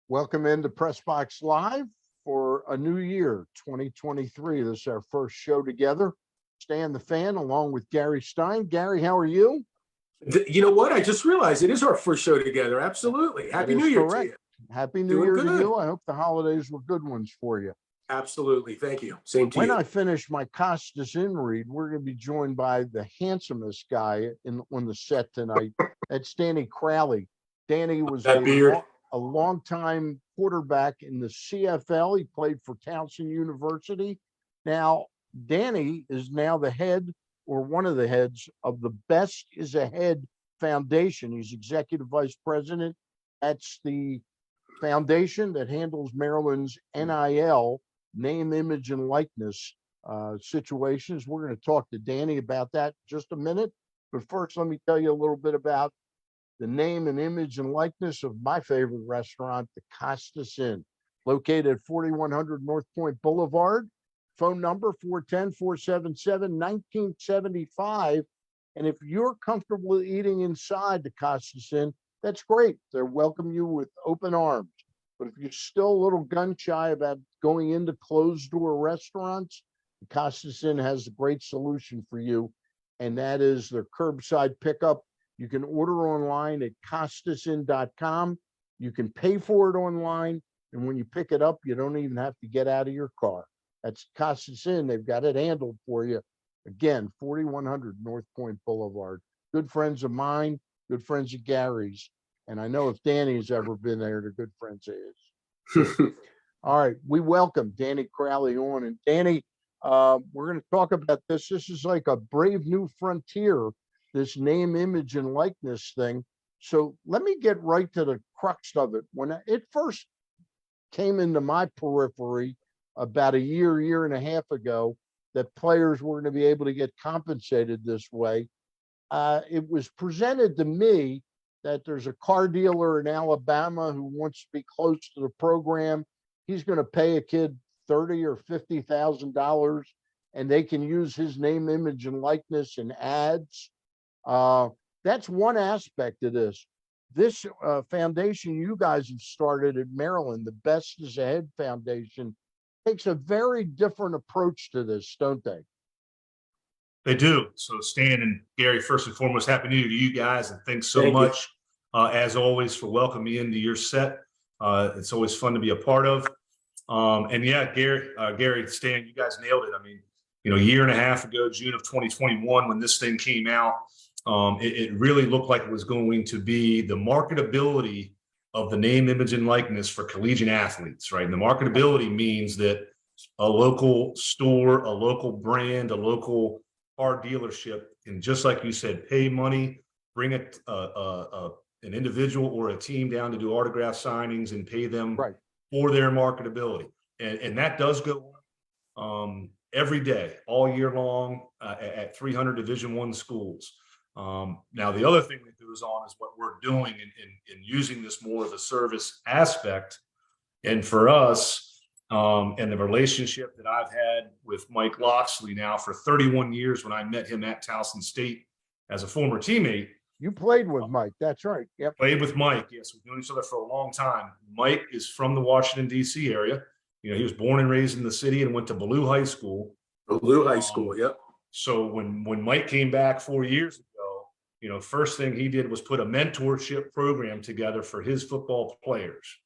Welcome into Pressbox Live for a new year, 2023. This is our first show together. Stan the Fan, along with Gary Stein. Gary, how are you? You know what? I just realized it is our first show together. Absolutely. Happy New Year to you. Happy New Year to you. I hope the holidays were good ones for you. Absolutely. Thank you. Same to you. When I finish my Costas in read, we're going to be joined by the handsomest guy on the set tonight. That's Danny Crowley. Danny was a longtime quarterback in the CFL. He played for Towson University. Now, Danny is now the head or one of the heads of the Best is Ahead Foundation. He's executive vice president. That's the foundation that handles Maryland's NIL, name, image, and likeness situations. We're going to talk to Danny about that in just a minute. But first, let me tell you a little bit about the name and image and likeness of my favorite restaurant, the Costas Inn, located at 4100 North Point Boulevard. Phone number 410-477-1975. And if you're comfortable eating inside the Costas Inn, that's great. They'll welcome you with open arms. But if you're still a little gun shy about going into closed door restaurants, the Costas Inn has a great solution for you, and that is their curbside pickup. You can order online at costasinn.com. You can pay for it online, and when you pick it up, you don't even have to get out of your car. That's Costas Inn. They've got it handled for you. Again, 4100 North Point Boulevard. Good friends of mine, good friends of Gary's. And I know if Danny's ever been there, they're good friends of his. All right, we welcome Danny Crowley on. And Danny, we're going to talk about this. This is like a brave new frontier, this name, image, and likeness thing. So let me get right to the crux of it. When it first came into my periphery about a year and a half ago, that players were going to be able to get compensated this way, it was presented to me that there's a car dealer in Alabama who wants to be close to the program. He's going to pay a kid $30,000 or $50,000, and they can use his name, image, and likeness in ads. That's one aspect of this. This foundation you guys have started at Maryland, the Best is Ahead Foundation, takes a very different approach to this, don't they? They do. So Stan and Gary, first and foremost, Happy New Year to you guys, and thanks so much, as always, for welcoming me into your set. It's always fun to be a part of. And yeah, Gary, Stan, you guys nailed it. I mean, a year and a half ago, June of 2021, when this thing came out, it really looked like it was going to be the marketability of the name, image, and likeness for collegiate athletes, right? And the marketability means that a local store, a local brand, a local car dealership can, just like you said, pay money, bring an individual or a team down to do autograph signings and pay them for their marketability. And that does go on every day, all year long, at 300 Division I schools. Now, the other thing that goes on is what we're doing in using this more as a service aspect. And for us, and the relationship that I've had with Mike Loxley now for 31 years, when I met him at Towson State as a former teammate. You played with Mike. That's right. Yep. Played with Mike. Yes. We've known each other for a long time. Mike is from the Washington, D.C. area. He was born and raised in the city and went to Ballou High School. Ballou High School. Yep. So when Mike came back 4 years ago, first thing he did was put a mentorship program together for his football players.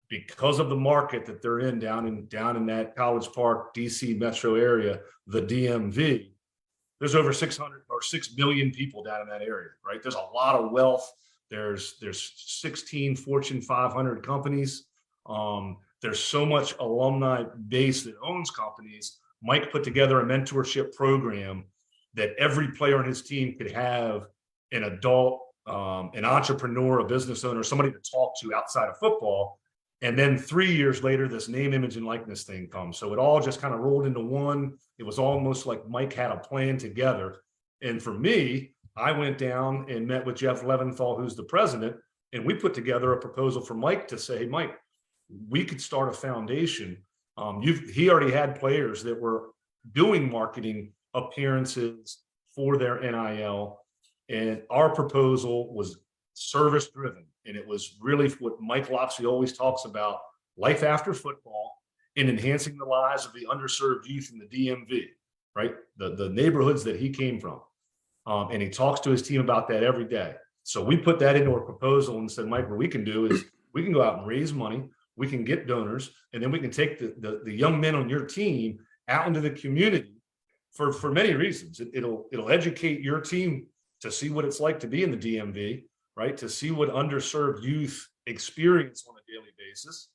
Because of the market that they're in down in that College Park, DC metro area, the DMV, there's over 6 million people down in that area, right? There's a lot of wealth. There's 16 Fortune 500 companies. There's so much alumni base that owns companies. Mike put together a mentorship program that every player on his team could have an adult, an entrepreneur, a business owner, somebody to talk to outside of football. And then 3 years later, this name, image, and likeness thing comes. So it all just kind of rolled into one. It was almost like Mike had a plan together. And for me, I went down and met with Jeff Leventhal, who's the president, and we put together a proposal for Mike to say, hey, Mike, we could start a foundation. He already had players that were doing marketing appearances for their NIL. And our proposal was service driven. And it was really what Mike Loxley always talks about, life after football and enhancing the lives of the underserved youth in the DMV, right? The neighborhoods that he came from. And he talks to his team about that every day. So we put that into our proposal and said, Mike, what we can do is we can go out and raise money, we can get donors, and then we can take the young men on your team out into the community for many reasons. It'll educate your team to see what it's like to be in the DMV, right? To see what underserved youth experience on a daily basis.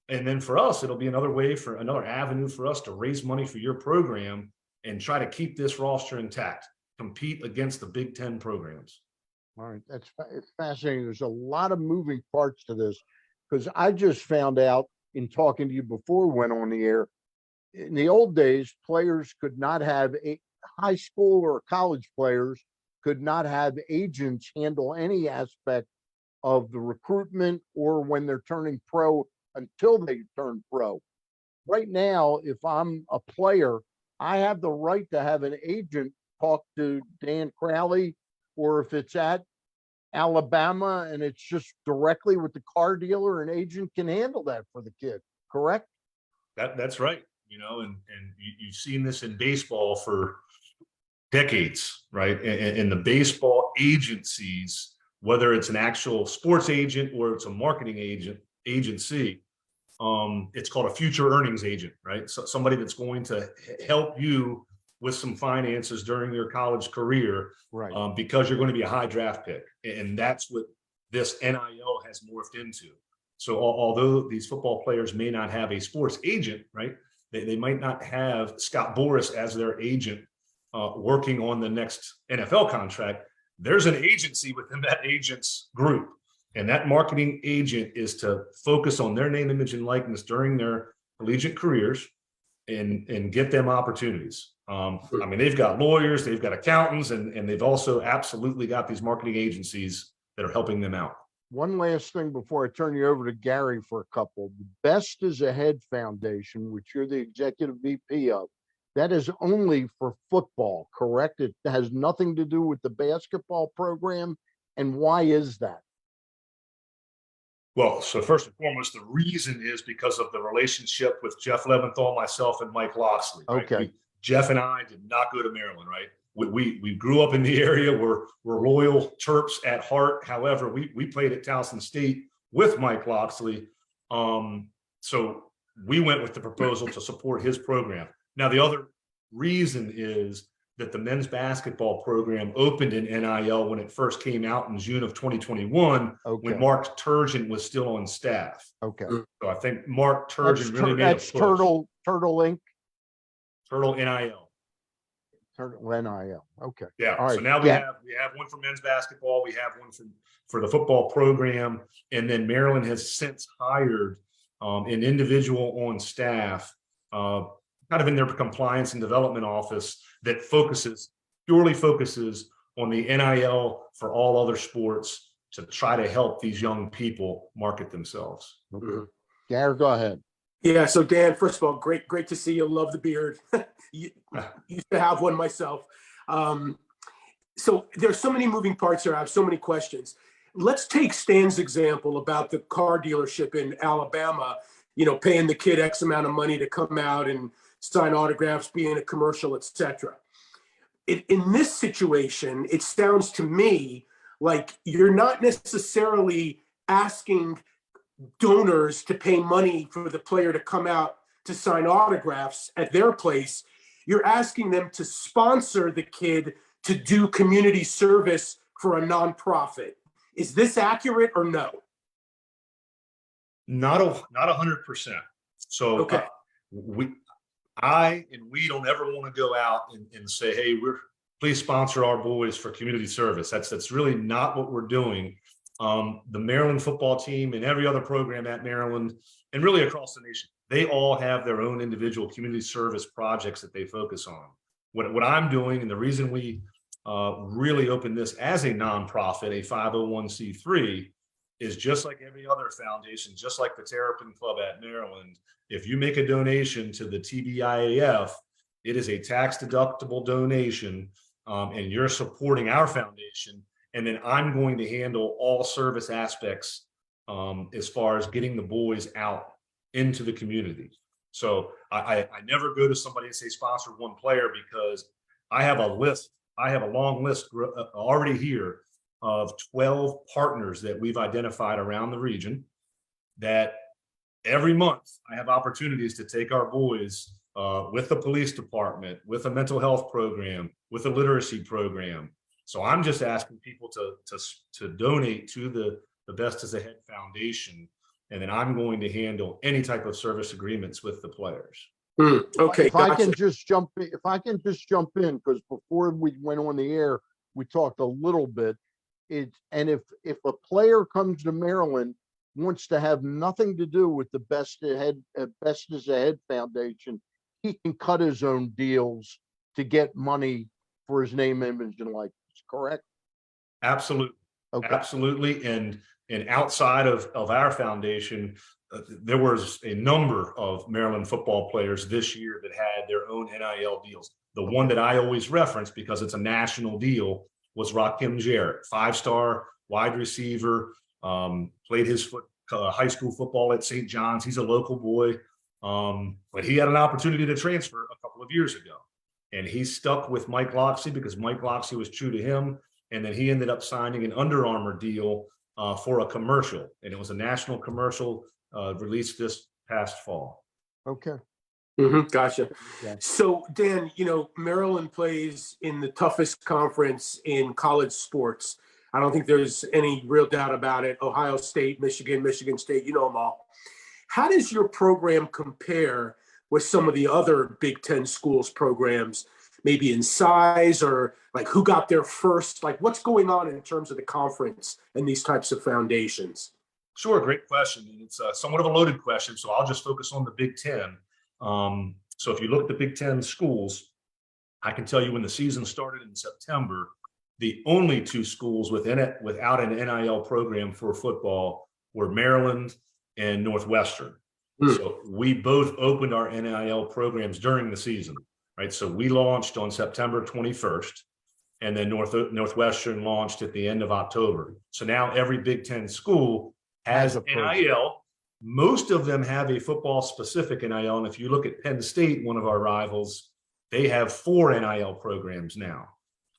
And then for us, it'll be another avenue for us to raise money for your program and try to keep this roster intact, compete against the Big Ten programs. All right, it's fascinating. There's a lot of moving parts to this, because I just found out in talking to you before we went on the air, in the old days, players could not have high school or college players could not have agents handle any aspect of the recruitment or when they're turning pro until they turn pro. Right now, if I'm a player, I have the right to have an agent talk to Dan Crowley, or if it's at Alabama and it's just directly with the car dealer, an agent can handle that for the kid, correct? That's right. And you've seen this in baseball for decades, right? And the baseball agencies, whether it's an actual sports agent or it's a marketing agency, it's called a future earnings agent, right? So somebody that's going to help you with some finances during your college career, right? Because you're going to be a high draft pick. And that's what this NIL has morphed into. So although these football players may not have a sports agent, right? They might not have Scott Boras as their agent working on the next NFL contract. There's an agency within that agent's group. And that marketing agent is to focus on their name, image, and likeness during their collegiate careers and get them opportunities. They've got lawyers, they've got accountants, and they've also absolutely got these marketing agencies that are helping them out. One last thing before I turn you over to Gary for a couple. The Best is Ahead Foundation, which you're the executive VP of, that is only for football, correct? It has nothing to do with the basketball program. And why is that? Well, so first and foremost, the reason is because of the relationship with Jeff Leventhal, myself, and Mike Loxley. Right? Okay. Jeff and I did not go to Maryland, right? We grew up in the area. We're loyal Terps at heart. However, we played at Towson State with Mike Loxley. So we went with the proposal to support his program. Now, the other reason is that the men's basketball program opened in NIL when it first came out in June of 2021, when Mark Turgeon was still on staff. Okay. So I think Mark Turgeon really made a push. Turtle Inc. Turtle NIL. Turtle NIL. Okay. Yeah. All right. So now we have one for men's basketball. We have one for the football program, and then Maryland has since hired an individual on staff, kind of in their compliance and development office, that purely focuses on the NIL for all other sports to try to help these young people market themselves. Okay. Gary, go ahead. Yeah. So Dan, first of all, great to see you. Love the beard. Used to have one myself. So there's so many moving parts here. I have so many questions. Let's take Stan's example about the car dealership in Alabama, paying the kid X amount of money to come out and sign autographs, be in a commercial, etc. In this situation, it sounds to me like you're not necessarily asking donors to pay money for the player to come out to sign autographs at their place. You're asking them to sponsor the kid to do community service for a nonprofit. Is this accurate or no? Not 100%. So okay. We don't ever want to go out and say, hey, please sponsor our boys for community service. That's really not what we're doing. The Maryland football team and every other program at Maryland and really across the nation, they all have their own individual community service projects that they focus on. What I'm doing, and the reason we really opened this as a nonprofit, a 501c3, is just like every other foundation, just like the Terrapin Club at Maryland. If you make a donation to the TBIAF, it is a tax-deductible donation, and you're supporting our foundation, And then I'm going to handle all service aspects as far as getting the boys out into the community. So I never go to somebody and say sponsor one player, because I have a list. I have a long list already here of 12 partners that we've identified around the region that every month I have opportunities to take our boys with the police department, with a mental health program, with a literacy program. So I'm just asking people to donate to the Best is Ahead Foundation, and then I'm going to handle any type of service agreements with the players. Okay, If I gotcha. can just jump in, because before we went on the air, we talked a little bit. And if a player comes to Maryland, wants to have nothing to do with the Best is Ahead Foundation, he can cut his own deals to get money for his name, image, and likeness. Correct? Absolutely. Okay. Absolutely. And outside of our foundation, there was a number of Maryland football players this year that had their own NIL deals. The one that I always reference, because it's a national deal, was Rakim Jarrett, 5-star wide receiver, played his high school football at St. John's. He's a local boy, but he had an opportunity to transfer a couple of years ago. And he stuck with Mike Loxley because Mike Loxley was true to him. And then he ended up signing an Under Armour deal for a commercial. And it was a national commercial released this past fall. Okay. Gotcha. Yeah. So, Dan, Maryland plays in the toughest conference in college sports. I don't think there's any real doubt about it. Ohio State, Michigan State, you know them all. How does your program compare with some of the other Big Ten schools programs, maybe in size, or like who got there first? Like, what's going on in terms of the conference and these types of foundations? Sure, great question. And it's somewhat of a loaded question, so I'll just focus on the Big Ten. So if you look at the Big Ten schools, I can tell you when the season started in September, the only two schools without an NIL program for football were Maryland and Northwestern. So we both opened our NIL programs during the season, right? So we launched on September 21st, and then Northwestern launched at the end of October. So now every Big Ten school has NIL. Most of them have a football specific NIL. And if you look at Penn State, one of our rivals, they have 4 NIL programs now.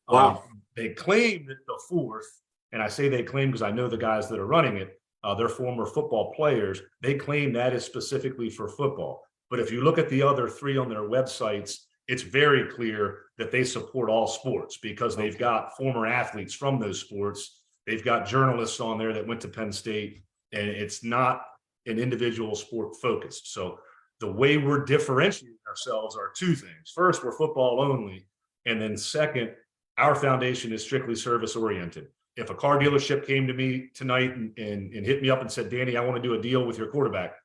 Wow. They claim that the 4th, and I say they claim because I know the guys that are running it, they're former football players. They claim that is specifically for football. But if you look at the other 3 on their websites, it's very clear that they support all sports because they've got former athletes from those sports. They've got journalists on there that went to Penn State, and it's not an individual sport focused. So the way we're differentiating ourselves are 2 things. First, we're football only. And then second, our foundation is strictly service oriented. If a car dealership came to me tonight and hit me up and said, Danny, I want to do a deal with your quarterback.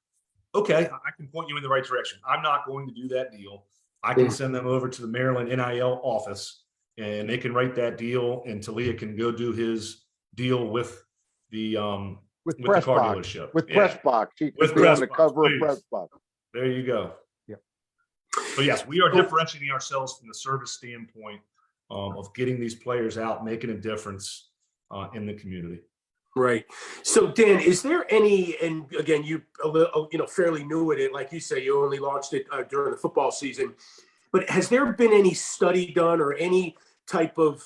Okay, I can point you in the right direction. I'm not going to do that deal. I can send them over to the Maryland NIL office and they can write that deal, and Talia can go do his deal with the car dealership. With Press Box. He With could be on the Press Box, cover of please. Press Box. There you go. Yeah. So yes, we are differentiating ourselves from the service standpoint of getting these players out, making a difference in the community. Right. So, Dan, is there any, and again, you fairly new at it, like you say, you only launched it during the football season, but has there been any study done or any type of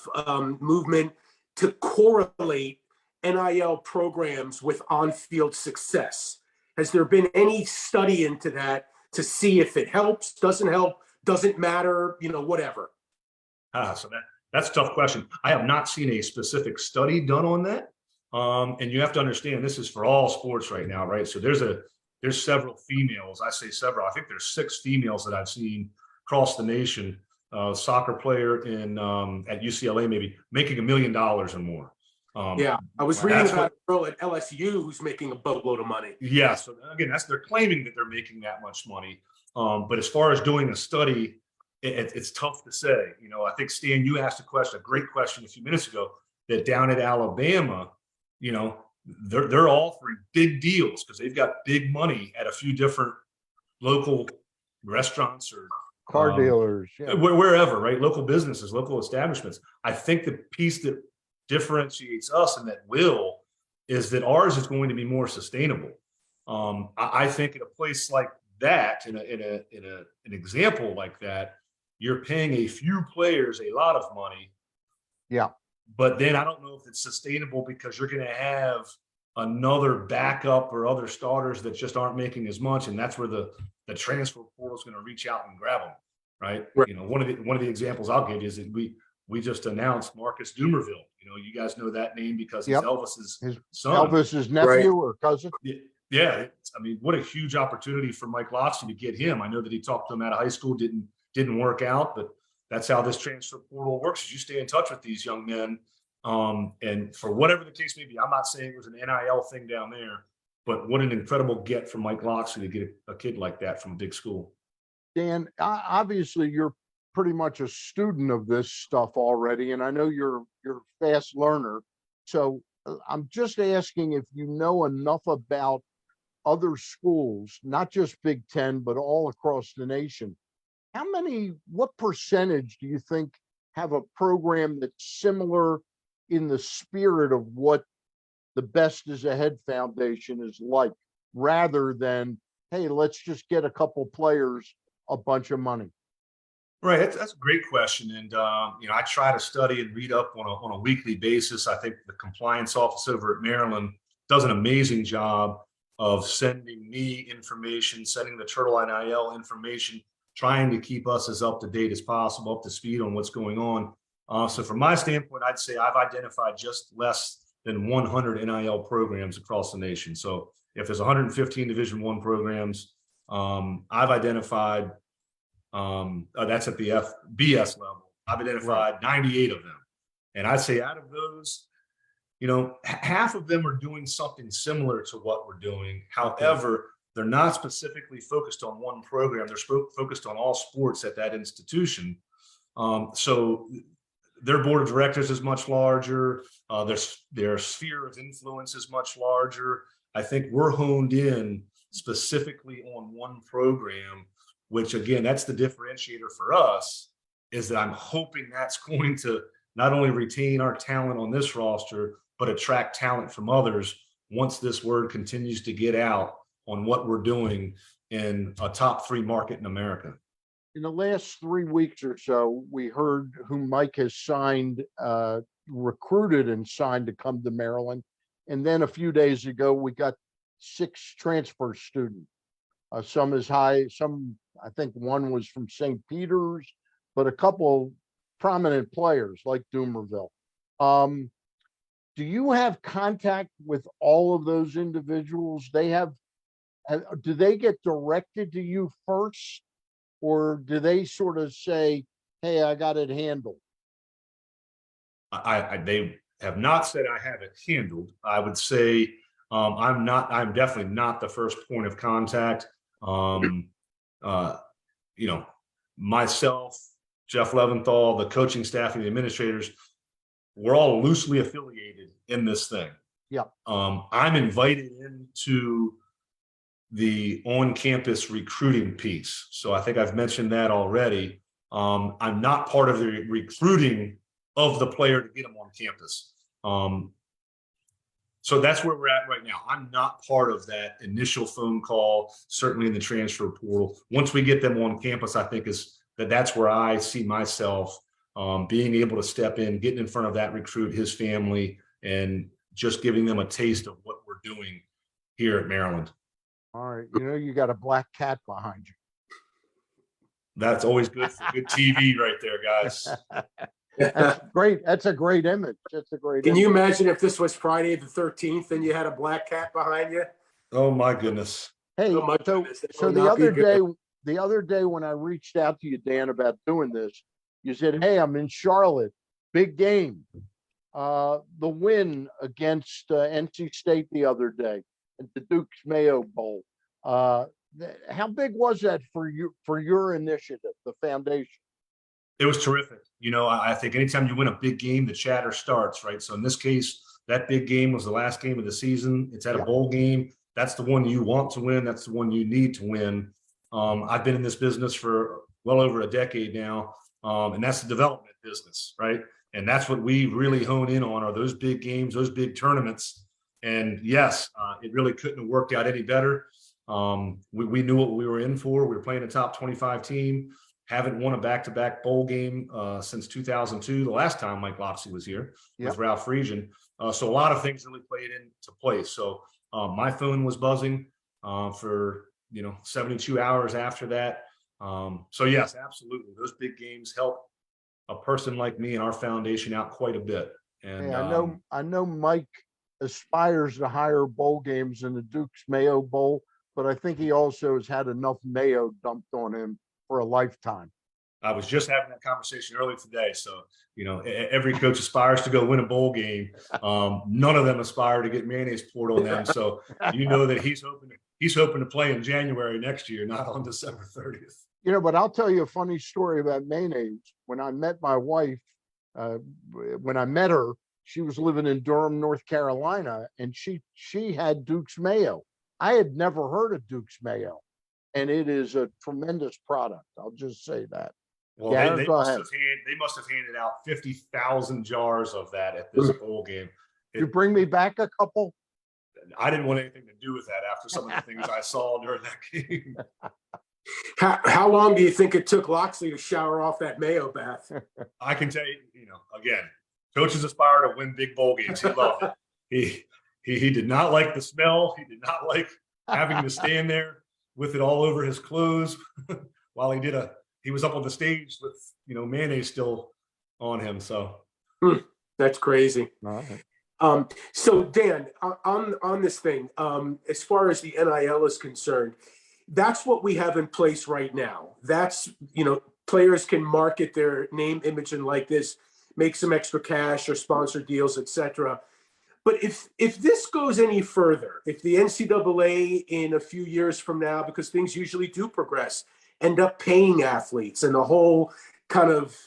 movement to correlate NIL programs with on-field success? Has there been any study into that to see if it helps, doesn't help, doesn't matter, whatever? So that's a tough question. I have not seen a specific study done on that. And you have to understand this is for all sports right now, right? So there's several females. I say several. I think there's 6 females that I've seen across the nation. Soccer player at UCLA maybe making $1 million or more. Yeah, I was reading about a girl at LSU who's making a boatload of money. Yeah, so again, they're claiming that they're making that much money. But as far as doing a study, it's tough to say. I think, Stan, you asked a great question a few minutes ago, that down at Alabama, they're offering big deals because they've got big money at a few different local restaurants or Car dealers, yeah. wherever, right? Local businesses, local establishments. I think the piece that differentiates us and that will is that ours is going to be more sustainable. I think in a place like that, in an example like that, you're paying a few players a lot of money. Yeah. But then I don't know if it's sustainable because you're going to have another backup or other starters that just aren't making as much, and that's where the transfer portal is going to reach out and grab them, right? Right. One of the examples I'll give you is that we just announced Marcus Dumerville. You guys know that name because he's Elvis's son. Elvis's nephew or cousin. Yeah, I mean, what a huge opportunity for Mike Loxley to get him. I know that he talked to him out of high school, didn't work out, but that's how this transfer portal works. Is you stay in touch with these young men, and for whatever the case may be, I'm not saying it was an NIL thing down there, but what an incredible get from Mike Loxley to get a kid like that from a big school. Dan, obviously you're pretty much a student of this stuff already, and I know you're a fast learner. So I'm just asking if you know enough about other schools, not just Big Ten, but all across the nation. What percentage do you think have a program that's similar in the spirit of what the Best is Ahead Foundation is like, rather than, hey, let's just get a couple players a bunch of money? Right, that's a great question, and I try to study and read up on a weekly basis. I think the compliance office over at Maryland does an amazing job of sending me information, sending the Turtle NIL information, trying to keep us as up to date as possible, up to speed on what's going on. So from my standpoint, I'd say I've identified just less than 100 NIL programs across the nation. So if there's 115 Division I programs, I've identified, that's at the FBS level, I've identified 98 of them. And I'd say out of those, half of them are doing something similar to what we're doing. However, they're not specifically focused on one program. They're focused on all sports at that institution. So their board of directors is much larger. Their sphere of influence is much larger. I think we're honed in specifically on one program, which again, that's the differentiator for us, is that I'm hoping that's going to not only retain our talent on this roster, but attract talent from others once this word continues to get out on what we're doing in a top 3 market in America. In the last 3 weeks or so, we heard who Mike has signed, recruited and signed to come to Maryland. And then a few days ago, we got 6 transfer students. Some as high, I think one was from St. Peter's, but a couple prominent players like Dumerville. Do you have contact with all of those individuals? Do they get directed to you first, or do they sort of say, hey, I got it handled? They have not said I have it handled. I would say I'm definitely not the first point of contact. Myself, Jeff Leventhal, the coaching staff and the administrators, we're all loosely affiliated in this thing. Yeah. I'm invited into the on-campus recruiting piece. So I think I've mentioned that already. I'm not part of the recruiting of the player to get them on campus. So that's where we're at right now. I'm not part of that initial phone call, certainly in the transfer portal. Once we get them on campus, I think that's where I see myself being able to step in, getting in front of that recruit, his family, and just giving them a taste of what we're doing here at Maryland. All right. You got a black cat behind you. That's always good for good TV right there, guys. That's great. That's a great image. That's a great Can image. you imagine if this was Friday the 13th and you had a black cat behind you? Oh my goodness. Hey, Oh, my so goodness. That so would the not be other day, good. the other day when I reached out to you, Dan, about doing this, you said, hey, I'm in Charlotte, big game. The win against NC State the other day at the Duke's Mayo Bowl. How big was that for your initiative, the foundation? It was terrific. I think anytime you win a big game, the chatter starts, right? So in this case, that big game was the last game of the season. It's at a bowl game. That's the one you want to win. That's the one you need to win. I've been in this business for well over a decade now, and that's the development business, right? And that's what we really hone in on, are those big games, those big tournaments. And yes, it really couldn't have worked out any better. We knew what we were in for. We were playing a top 25 team, haven't won a back-to-back bowl game since 2002, the last time Mike Lopsy was here with Ralph Friesian. So a lot of things really played into place. So my phone was buzzing for 72 hours after that. So yes, absolutely, those big games help a person like me and our foundation out quite a bit. And Hey, I know Mike aspires to higher bowl games in the Duke's Mayo Bowl, but I think he also has had enough mayo dumped on him for a lifetime. I was just having that conversation earlier today. So, every coach aspires to go win a bowl game. None of them aspire to get mayonnaise poured on them. So, that he's hoping to play in January next year, not on December 30th. But I'll tell you a funny story about mayonnaise. When I met my wife, when I met her, she was living in Durham, North Carolina, and she had Duke's Mayo. I had never heard of Duke's Mayo, and it is a tremendous product. I'll just say that. Well, they must have handed out 50,000 jars of that at this bowl game. You bring me back a couple? I didn't want anything to do with that after some of the things I saw during that game. How long do you think it took Loxley to shower off that mayo bath? I can tell you, again, coaches aspire to win big bowl games. He loved it. He did not like the smell. He did not like having to stand there with it all over his clothes while he was up on the stage with, mayonnaise still on him. So that's crazy. All right. So Dan, on this thing, as far as the NIL is concerned, that's what we have in place right now. That's, players can market their name, image, and likeness, make some extra cash or sponsor deals, etc. But if this goes any further, if the NCAA in a few years from now, because things usually do progress, end up paying athletes and the whole kind of,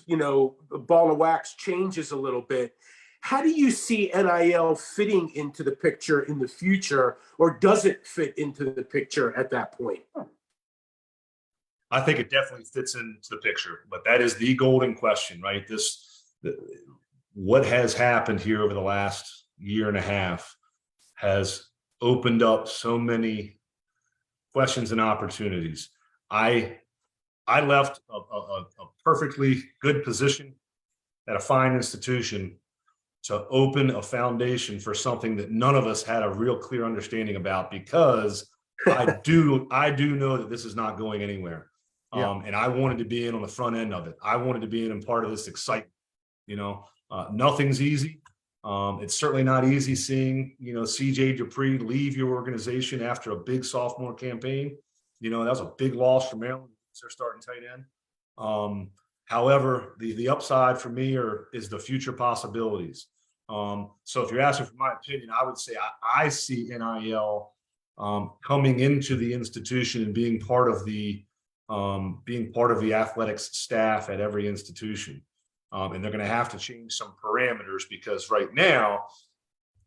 ball of wax changes a little bit, how do you see NIL fitting into the picture in the future, or does it fit into the picture at that point? I think it definitely fits into the picture, but that is the golden question, right? What has happened here over the last year and a half has opened up so many questions and opportunities. I left a perfectly good position at a fine institution to open a foundation for something that none of us had a real clear understanding about, because I do know that this is not going anywhere. And I wanted to be in on the front end of it. I wanted to be in part of this excitement. Nothing's easy. It's certainly not easy seeing, CJ Dupree leave your organization after a big sophomore campaign. That was a big loss for Maryland. They're starting tight end. However, the upside for me is the future possibilities. So if you're asking for my opinion, I would say I see NIL coming into the institution and being part of the athletics staff at every institution. And they're going to have to change some parameters, because right now,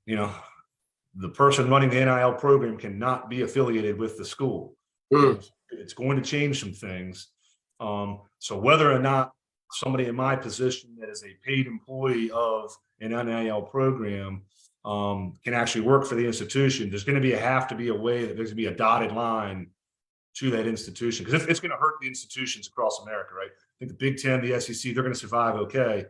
the person running the NIL program cannot be affiliated with the school. It's going to change some things. So whether or not somebody in my position that is a paid employee of an NIL program can actually work for the institution, there's going to have to be a way that there's going to be a dotted line to that institution, because it's going to hurt the institutions across America, right? I think the Big Ten, the SEC, they're going to survive okay.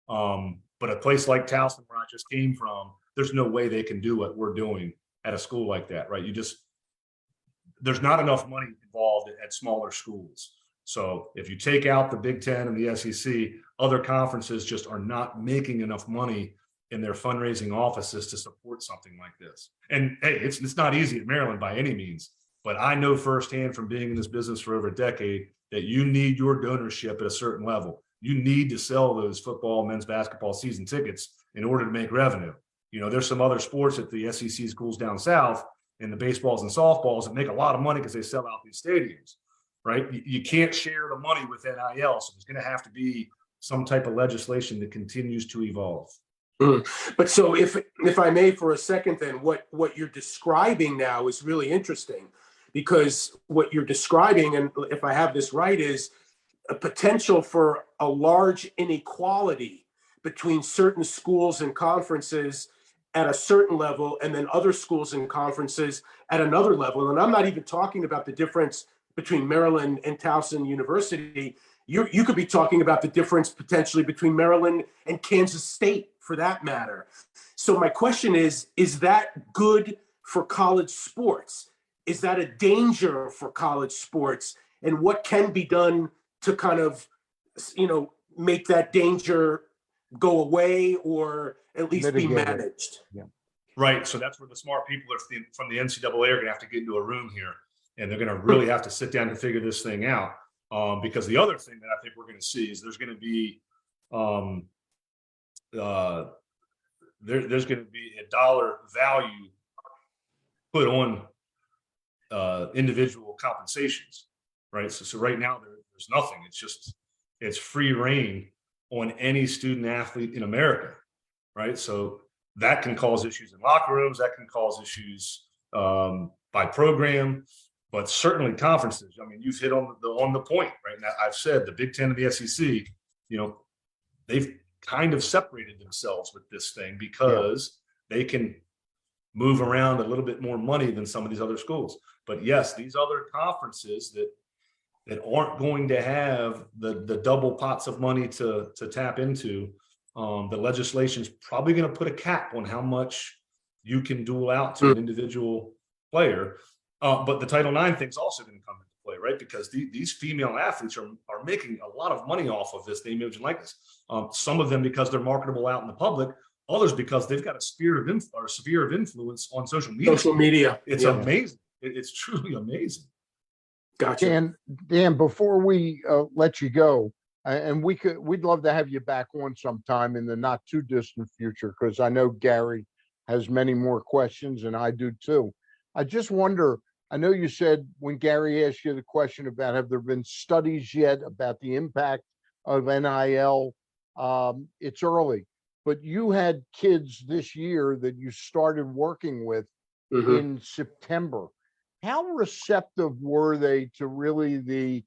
But a place like Towson, where I just came from, there's no way they can do what we're doing at a school like that, right? There's not enough money involved at smaller schools. So if you take out the Big Ten and the SEC, other conferences just are not making enough money in their fundraising offices to support something like this. And hey, it's not easy at Maryland by any means, but I know firsthand from being in this business for over a decade that you need your donorship at a certain level. You need to sell those football, men's basketball season tickets in order to make revenue. There's some other sports at the SEC schools down south, and the baseballs and softballs, that make a lot of money because they sell out these stadiums, right? You can't share the money with NIL, so there's going to have to be some type of legislation that continues to evolve. But so if I may for a second, then what you're describing now is really interesting, because what you're describing, and if I have this right, is a potential for a large inequality between certain schools and conferences at a certain level, and then other schools and conferences at another level. And I'm not even talking about the difference between Maryland and Towson University. You could be talking about the difference potentially between Maryland and Kansas State, for that matter. So my question is that good for college sports? Is that a danger for college sports? And what can be done to kind of, make that danger go away, or at least be managed? Yeah. Right. So that's where the smart people from the NCAA are going to have to get into a room here, and they're going to really have to sit down and figure this thing out. Because the other thing that I think we're going to see is there's going to be there's going to be a dollar value put on individual compensations, right? So right now there's nothing. It's free reign on any student athlete in America, right? So that can cause issues in locker rooms. That can cause issues by program, but certainly conferences. I mean, you've hit on the point right now. I've said the Big Ten and the SEC, they've kind of separated themselves with this thing because they can move around a little bit more money than some of these other schools. But yes, these other conferences that aren't going to have the double pots of money to tap into, the legislation's probably going to put a cap on how much you can dole out to an individual player. But the Title IX thing's also going to come into play, right? Because these female athletes are making a lot of money off of this name, image, and likeness. Some of them because they're marketable out in the public, others because they've got a sphere of influence on social media. Social media. It's amazing. It's truly amazing. Gotcha. Dan, before we let you go, and we'd love to have you back on sometime in the not too distant future, because I know Gary has many more questions and I do too. I just wonder, I know you said when Gary asked you the question about have there been studies yet about the impact of NIL, it's early, but you had kids this year that you started working with in September. How receptive were they to really the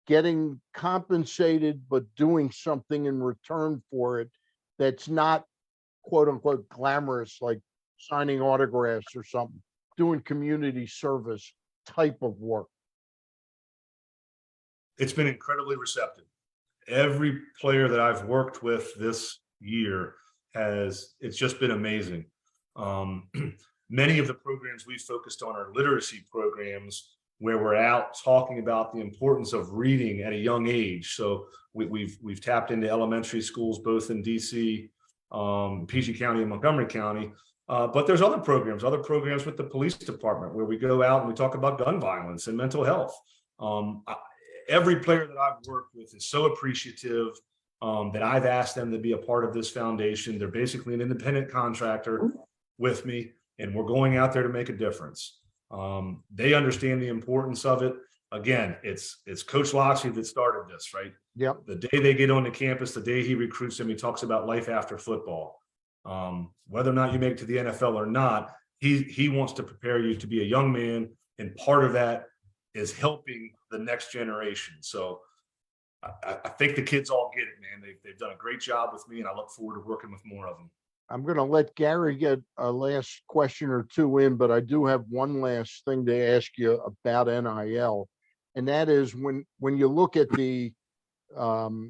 getting compensated, but doing something in return for it that's not quote unquote glamorous, like signing autographs or something, doing community service type of work? It's been incredibly receptive. Every player that I've worked with this year it's just been amazing. Many of the programs we've focused on are literacy programs where we're out talking about the importance of reading at a young age. So we've tapped into elementary schools, both in DC, PG County and Montgomery County. But there's other programs with the police department where we go out and we talk about gun violence and mental health. Every player that I've worked with is so appreciative that I've asked them to be a part of this foundation. They're basically an independent contractor with me, and we're going out there to make a difference. They understand the importance of it. Again, it's Coach Loxley that started this, right? Yep. The day they get onto campus, the day he recruits them, he talks about life after football. Whether or not you make it to the NFL or not, he wants to prepare you to be a young man, and part of that is helping the next generation. So I think the kids all get it, man. They've done a great job with me, and I look forward to working with more of them. I'm going to let Gary get a last question or two in, but I do have one last thing to ask you about NIL. And that is when you look at the, the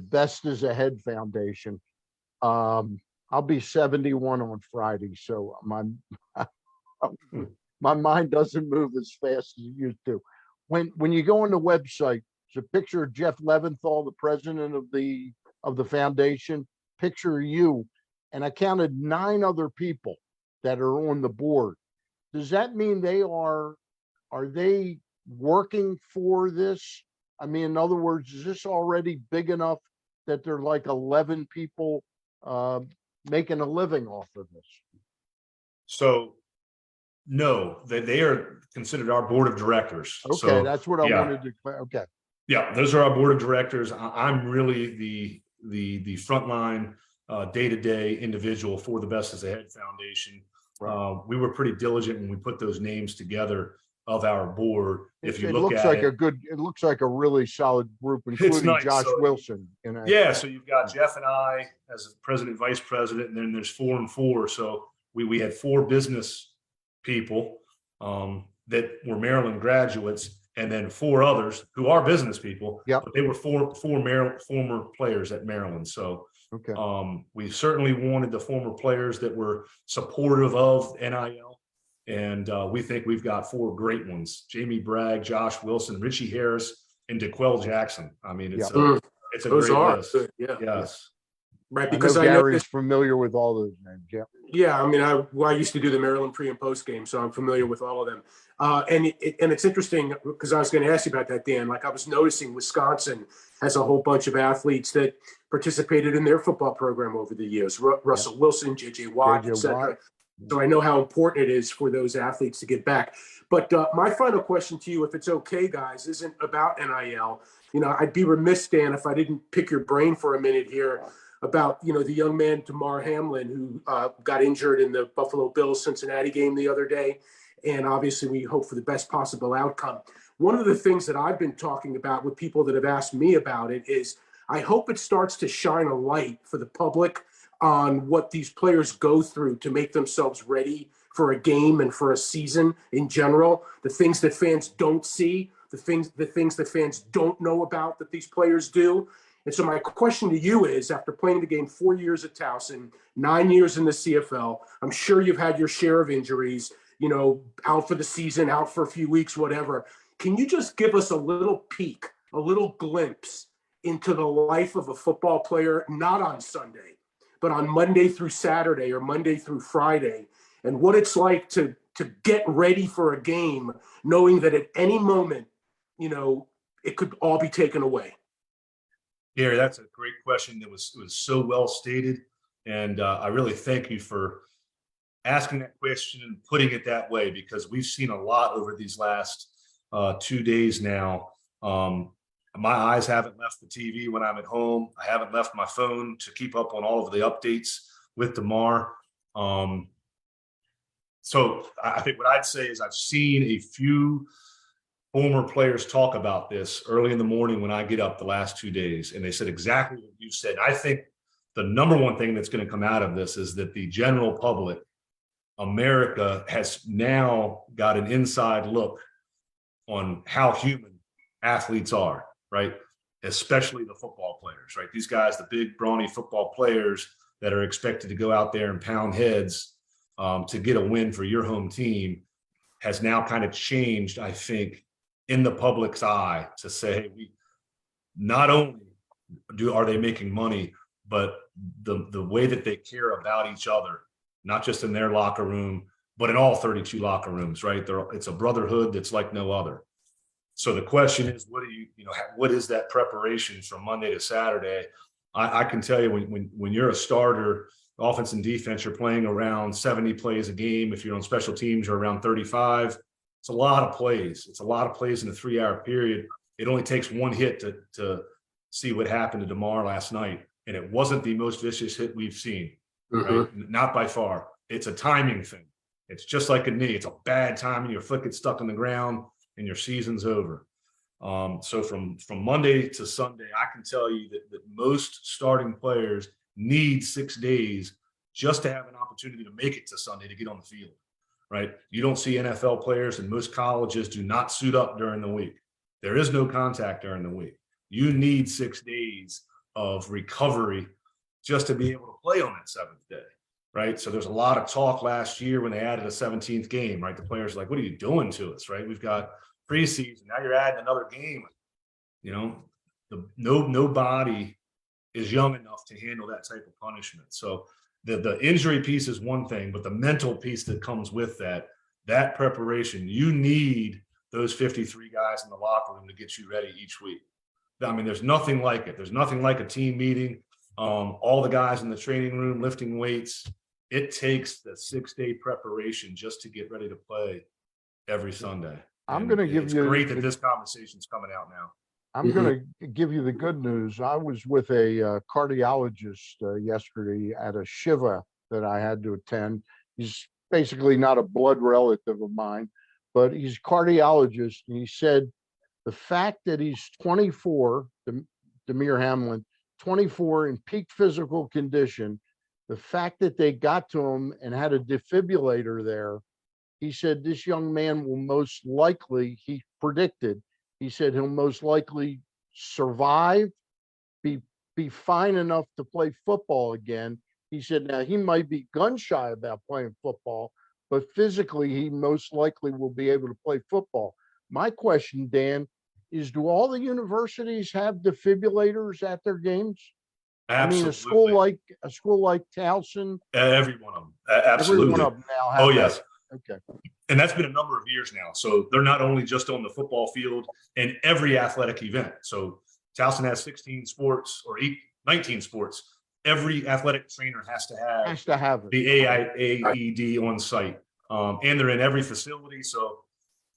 Best is Ahead Foundation, I'll be 71 on Friday. So my mind doesn't move as fast as it used to. When you go on the website, it's a picture of Jeff Leventhal, the president of the foundation, picture of you, and I counted 9 other people that are on the board. Does that mean are they working for this? I mean, in other words, is this already big enough that there are like 11 people making a living off of this? So no, they are considered our board of directors. Okay, so, that's what I wanted to. Okay. Yeah, those are our board of directors. I'm really the frontline day-to-day individual for the Best is Ahead Foundation. Right. We were pretty diligent when we put those names together. of our board. If you It look looks at like it, it looks like a really solid group, including nice. Josh So, Wilson. You know? yeah, so you've got Jeff and I as president, vice president, and then there's 4 and 4. So we had 4 business people that were Maryland graduates, and then 4 others who are business people. Yep. But they were former players at Maryland. So Okay. we certainly wanted the former players that were supportive of NIL. And we think we've got 4 great ones: Jamie Bragg, Josh Wilson, Richie Harris, and DeQuell Jackson. I mean, it's a Those great are list. good, yeah. Yes. Right, Because because I know Gary's familiar with all those names. Yeah. Yeah, I mean, I used to do the Maryland pre and post game, so I'm familiar with all of them. And it's interesting because I was going to ask you about that, Dan. Like I was noticing Wisconsin has a whole bunch of athletes that participated in their football program over the years. Russell Wilson, J.J. Watt, J.J. etc. Watt. So I know how important it is for those athletes to get back. But my final question to you, if it's okay, guys, isn't about NIL. You know, I'd be remiss, Dan, if I didn't pick your brain for a minute here about, you know, the young man, Damar Hamlin, who got injured in the Buffalo Bills Cincinnati game the other day. And obviously we hope for the best possible outcome. One of the things that I've been talking about with people that have asked me about it is I hope it starts to shine a light for the public on what these players go through to make themselves ready for a game and for a season in general, the things that fans don't see, the things that fans don't know about that these players do. And so my question to you is, after playing the game 4 years at Towson, 9 years in the CFL, I'm sure you've had your share of injuries, you know, out for the season, out for a few weeks, whatever. Can you just give us a little peek, a little glimpse into the life of a football player, not on Sunday, but on Monday through Saturday or Monday through Friday, and what it's like to get ready for a game, knowing that at any moment, you know, it could all be taken away? Gary, that's a great question. It was so well stated. And I really thank you for asking that question and putting it that way, because we've seen a lot over these last 2 days now. My eyes haven't left the TV when I'm at home. I haven't left my phone to keep up on all of the updates with Damar. So I think what I'd say is I've seen a few former players talk about this early in the morning when I get up the last 2 days, and they said exactly what you said. I think the number one thing that's going to come out of this is that the general public, America, has now got an inside look on how human athletes are, right? Especially the football players, right? These guys, the big, brawny football players that are expected to go out there and pound heads to get a win for your home team, has now kind of changed, I think, in the public's eye to say, hey, we not only are they making money, but the way that they care about each other, not just in their locker room, but in all 32 locker rooms, right? It's a brotherhood that's like no other. So the question is, what is that preparation from Monday to Saturday? I can tell you when you're a starter, offense and defense, you're playing around 70 plays a game. If you're on special teams, you're around 35. It's a lot of plays. It's a lot of plays in a 3-hour period. It only takes one hit to see what happened to Damar last night. And it wasn't the most vicious hit we've seen, right? Not by far. It's a timing thing. It's just like a knee. It's a bad timing. Your foot gets stuck on the ground and your season's over. So from Monday to Sunday, I can tell you that most starting players need 6 days just to have an opportunity to make it to Sunday to get on the field, right? You don't see NFL players, and most colleges do not suit up during the week. There is no contact during the week. You need 6 days of recovery just to be able to play on that 7th day, right? So there's a lot of talk last year when they added a 17th game, right? The players are like, what are you doing to us, right? We've got preseason. Now you're adding another game. You know, nobody is young enough to handle that type of punishment. So the injury piece is one thing, but the mental piece that comes with that preparation, you need those 53 guys in the locker room to get you ready each week. I mean, there's nothing like it. There's nothing like a team meeting. All the guys in the training room lifting weights. It takes the 6-day preparation just to get ready to play every Sunday. I'm going to give you. It's great that this conversation's coming out now. I'm going to give you the good news. I was with a cardiologist yesterday at a Shiva that I had to attend. He's basically not a blood relative of mine, but he's a cardiologist, and he said the fact that he's 24, Demir Hamlin, 24 in peak physical condition, the fact that they got to him and had a defibrillator there, he said this young man will most likely, he predicted, he said he'll most likely survive, be fine enough to play football again. He said now he might be gun shy about playing football, but physically he most likely will be able to play football. My question, Dan, is do all the universities have defibrillators at their games? Absolutely. I mean, a school like Towson, Every one of them. Absolutely. every one of them now have. Oh, yes. Okay. And that's been a number of years now. So they're not only just on the football field in every athletic event. So Towson has 16 sports or 19 sports. Every athletic trainer has to have it. the AED on site. And they're in every facility. So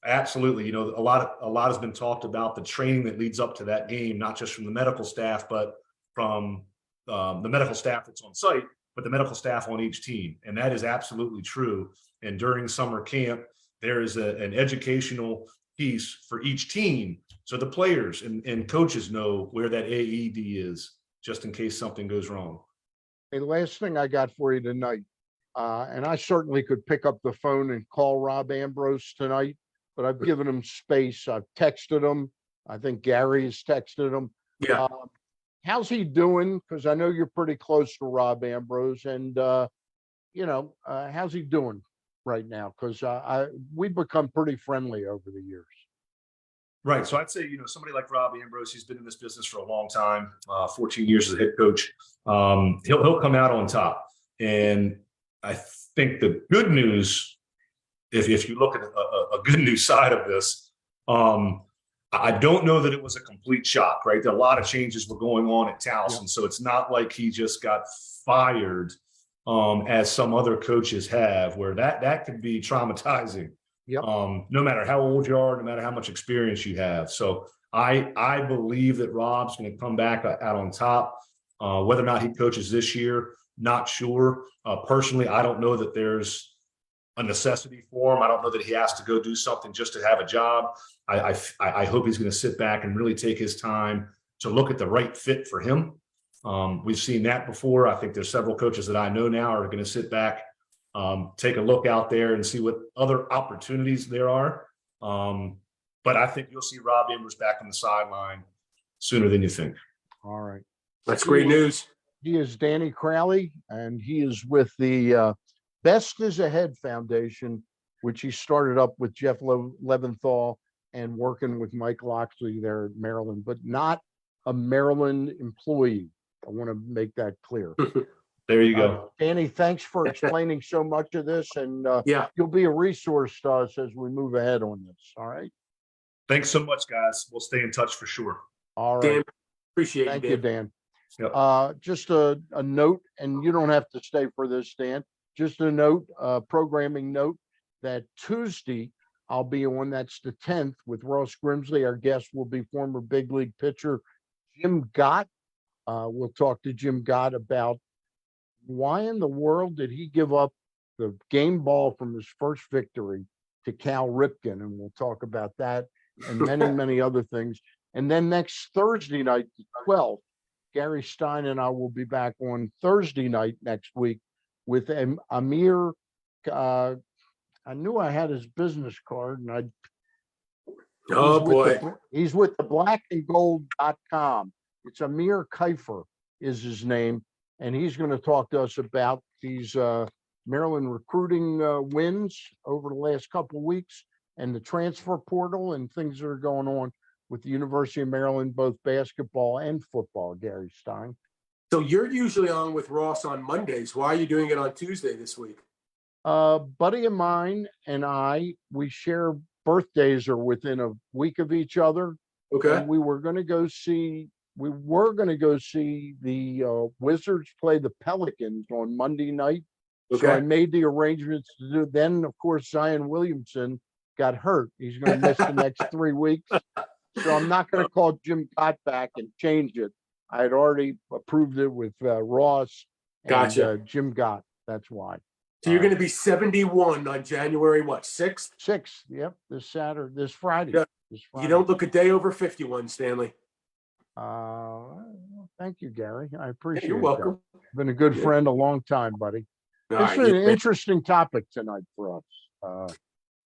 absolutely, you know, a lot has been talked about the training that leads up to that game, not just from the medical staff, but from the medical staff that's on site, but the medical staff on each team. And that is absolutely true. And during summer camp, there is an educational piece for each team. So the players and coaches know where that AED is, just in case something goes wrong. Hey, last thing I got for you tonight, and I certainly could pick up the phone and call Rob Ambrose tonight, but I've given him space. I've texted him. I think Gary has texted him. Yeah. How's he doing? Because I know you're pretty close to Rob Ambrose, and how's he doing right now? Because we've become pretty friendly over the years. Right. So I'd say, you know, somebody like Rob Ambrose, he's been in this business for a long time, 14 years as a head coach. He'll come out on top. And I think the good news, if you look at a good news side of this, I don't know that it was a complete shock, right? A lot of changes were going on at Towson. So it's not like he just got fired as some other coaches have, where that could be traumatizing. Yep. No matter how old you are, no matter how much experience you have. So I believe that Rob's going to come back out on top. Whether or not he coaches this year, not sure. Personally, I don't know that there's a necessity for him. I don't know that he has to go do something just to have a job. I hope he's going to sit back and really take his time to look at the right fit for him. We've seen that before. I think there's several coaches that I know now are going to sit back, take a look out there and see what other opportunities there are. But I think you'll see Rob Ambrose back on the sideline sooner than you think. All right. That's great news. He is Danny Crowley, and he is with the Best is Ahead Foundation, which he started up with Jeff Leventhal and working with Mike Loxley there at Maryland, but not a Maryland employee. I want to make that clear. There you go. Danny, thanks for explaining so much of this, and you'll be a resource to us as we move ahead on this. All right. Thanks so much, guys. We'll stay in touch for sure. All right. Dan, appreciate Thank you, you, Dan. Dan. Yep. Just a note, and you don't have to stay for this, Dan. Just a note, programming note, that Tuesday I'll be on, that's the 10th, with Ross Grimsley. Our guest will be former big league pitcher Jim Gott. We'll talk to Jim Gott about why in the world did he give up the game ball from his first victory to Cal Ripken, and we'll talk about that and many, many other things. And then next Thursday night, the 12th, Gary Stein and I will be back on Thursday night next week with Amir. I knew I had his business card, and he's with the blackandgold.com. It's Amir Kiefer is his name, and he's going to talk to us about these Maryland recruiting wins over the last couple of weeks and the transfer portal and things that are going on with the University of Maryland, both basketball and football. Gary Stein. So you're usually on with Ross on Mondays. Why are you doing it on Tuesday this week? Buddy of mine and we share birthdays are within a week of each other. Okay. And we were going to go see the Wizards play the Pelicans on Monday night. Okay. So I made the arrangements to do. Then, of course, Zion Williamson got hurt. He's going to miss the next 3 weeks. So I'm not going to call Jim Gott back and change it. I had already approved it with Ross and Gotcha. Jim Gott. That's why. So you're going to be 71 on January, what, 6th? 6th. Yep. This Friday. Yeah. This You Friday. don't look a day over 51, Stanley. Thank you, Gary. I Yeah, appreciate you're that. welcome. Been a good Yeah. friend a long time, buddy. All This right, is an yeah. interesting topic tonight for us.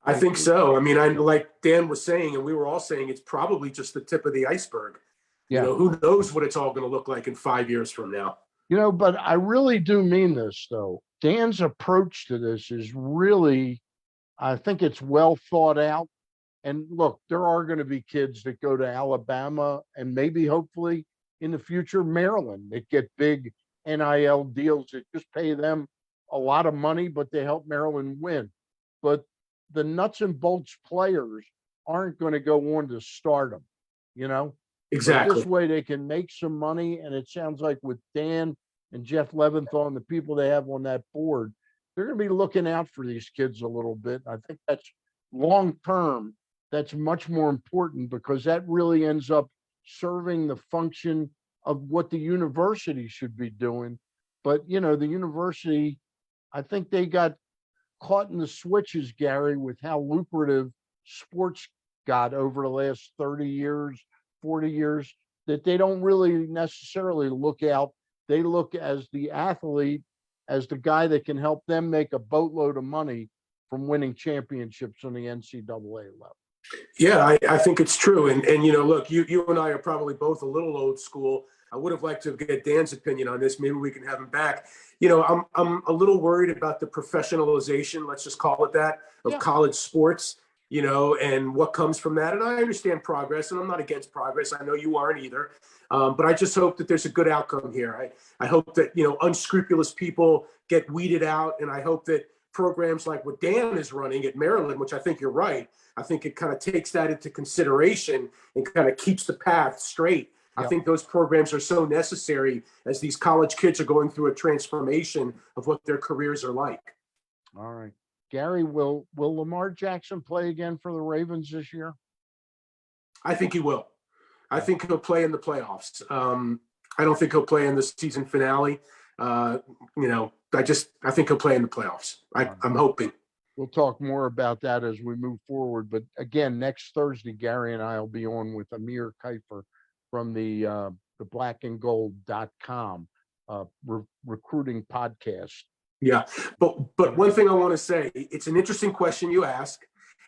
I think so. I mean, like Dan was saying, and we were all saying, it's probably just the tip of the iceberg. Yeah. You know, who knows what it's all going to look like in 5 years from now. But I really do mean this, though. Dan's approach to this is really, I think it's well thought out. And look, there are going to be kids that go to Alabama and maybe hopefully in the future, Maryland, that get big NIL deals that just pay them a lot of money, but they help Maryland win. But the nuts and bolts players aren't going to go on to stardom, But Exactly. this way they can make some money. And it sounds like with Dan and Jeff Leventhal and the people they have on that board, they're going to be looking out for these kids a little bit. I think that's long term. That's much more important because that really ends up serving the function of what the university should be doing. But, the university, I think they got caught in the switches, Gary, with how lucrative sports got over the last 30 years, 40 years, that they don't really necessarily look out. They look as the athlete, as the guy that can help them make a boatload of money from winning championships on the NCAA level. Yeah, I think it's true. And look, you and I are probably both a little old school. I would have liked to get Dan's opinion on this. Maybe we can have him back. I'm a little worried about the professionalization, let's just call it that, of college sports, and what comes from that. And I understand progress, and I'm not against progress. I know you aren't either. But I just hope that there's a good outcome here. I hope that, unscrupulous people get weeded out. And I hope that programs like what Dan is running at Maryland, which I think you're right, I think it kind of takes that into consideration and kind of keeps the path straight. I think those programs are so necessary as these college kids are going through a transformation of what their careers are like. All right. Gary, will Lamar Jackson play again for the Ravens this year? I think he will. I think he'll play in the playoffs. I don't think he'll play in the season finale. I think he'll play in the playoffs. I'm hoping. We'll talk more about that as we move forward. But again, next Thursday, Gary and I will be on with Amir Kiefer from the blackandgold.com recruiting podcast. Yeah. But one thing I want to say, it's an interesting question you ask,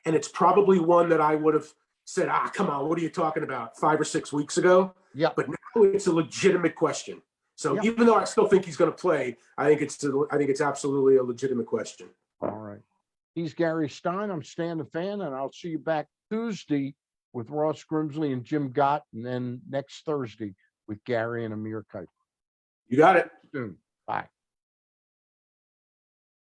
and it's probably one that I would have said, come on, what are you talking about 5 or 6 weeks ago? Yeah. But now it's a legitimate question. So even though I still think he's going to play, I think it's absolutely a legitimate question. All right. He's Gary Stein. I'm Stan the Fan, and I'll see you back Tuesday with Ross Grimsley and Jim Gott, and then next Thursday with Gary and Amir Kiefer. You got it. Soon. Bye.